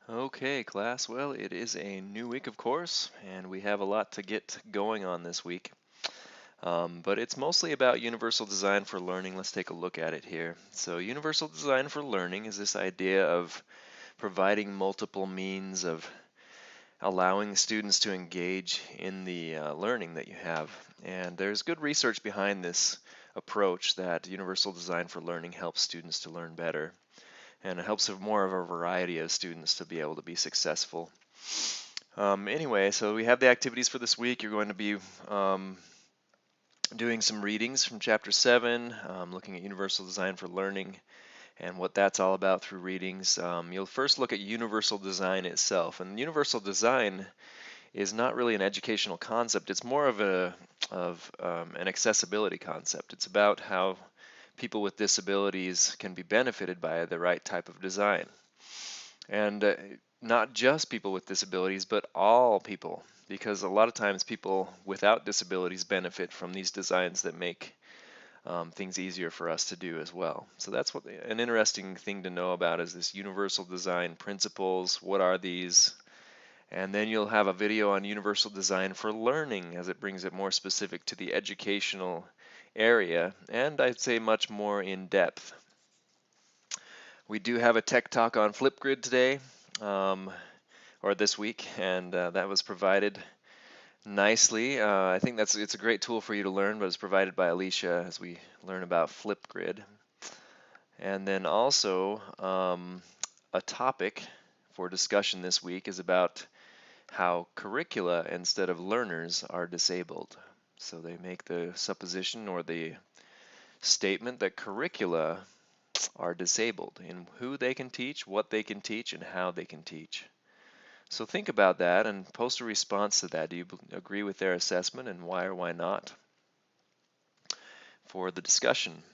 Okay, class. Well, it is a new week, of course, and we have a lot to get going on this week. But it's mostly about universal design for learning. Let's take a look at it here. So, universal design for learning is this idea of providing multiple means of allowing students to engage in the learning that you have. And there's good research behind this approach that universal design for learning helps students to learn better. And it helps more of a variety of students to be able to be successful. Anyway, so we have the activities for this week. You're going to be doing some readings from Chapter 7, looking at Universal Design for Learning and what that's all about through readings. You'll first look at universal design itself. And universal design is not really an educational concept. It's more of an accessibility concept. It's about how people with disabilities can be benefited by the right type of design. And not just people with disabilities, but all people, because a lot of times people without disabilities benefit from these designs that make things easier for us to do as well. So that's what an interesting thing to know about is this universal design principles. What are these? And then you'll have a video on universal design for learning as it brings it more specific to the educational area, and I'd say much more in depth. We do have a tech talk on Flipgrid today, or this week, and that was provided nicely. I think it's a great tool for you to learn, but it's provided by Alicia as we learn about Flipgrid. And then also a topic for discussion this week is about how curricula instead of learners are disabled. So they make the supposition or the statement that curricula are disabled in who they can teach, what they can teach, and how they can teach. So think about that and post a response to that. Do you agree with their assessment, and why or why not for the discussion?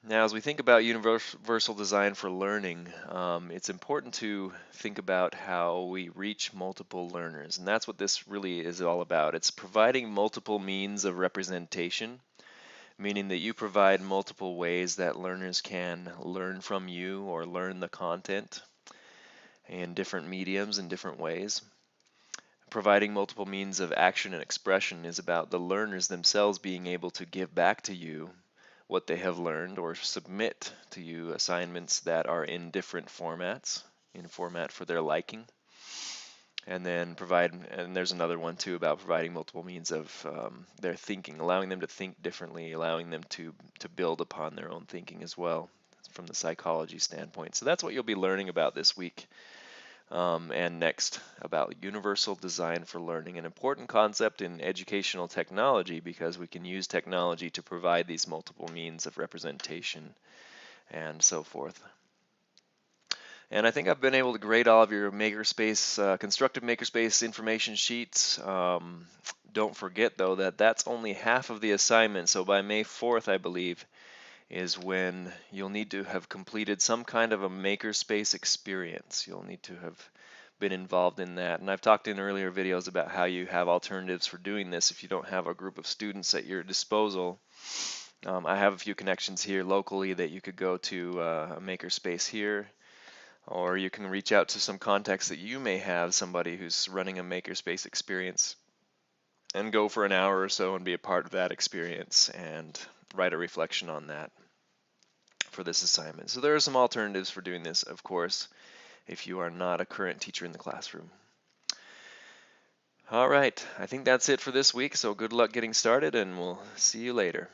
Now, as we think about universal design for learning, it's important to think about how we reach multiple learners, and that's what this really is all about. It's providing multiple means of representation, meaning that you provide multiple ways that learners can learn from you or learn the content in different mediums in different ways. Providing multiple means of action and expression is about the learners themselves being able to give back to you what they have learned or submit to you assignments that are in different formats, in format for their liking. And then and there's another one too about providing multiple means of their thinking, allowing them to think differently, allowing them to build upon their own thinking as well from the psychology standpoint. So that's what you'll be learning about this week and next about universal design for learning, an important concept in educational technology because we can use technology to provide these multiple means of representation and so forth. And I think I've been able to grade all of your makerspace, constructive makerspace information sheets. Don't forget though that that's only half of the assignment. So by May 4th, I believe, is when you'll need to have completed some kind of a makerspace experience. You'll need to have been involved in that. And I've talked in earlier videos about how you have alternatives for doing this if you don't have a group of students at your disposal. I have a few connections here locally that you could go to a makerspace here, or you can reach out to some contacts that you may have, somebody who's running a makerspace experience, and go for an hour or so and be a part of that experience and write a reflection on that for this assignment. So there are some alternatives for doing this, of course, if you are not a current teacher in the classroom. All right, I think that's it for this week, so good luck getting started, and we'll see you later.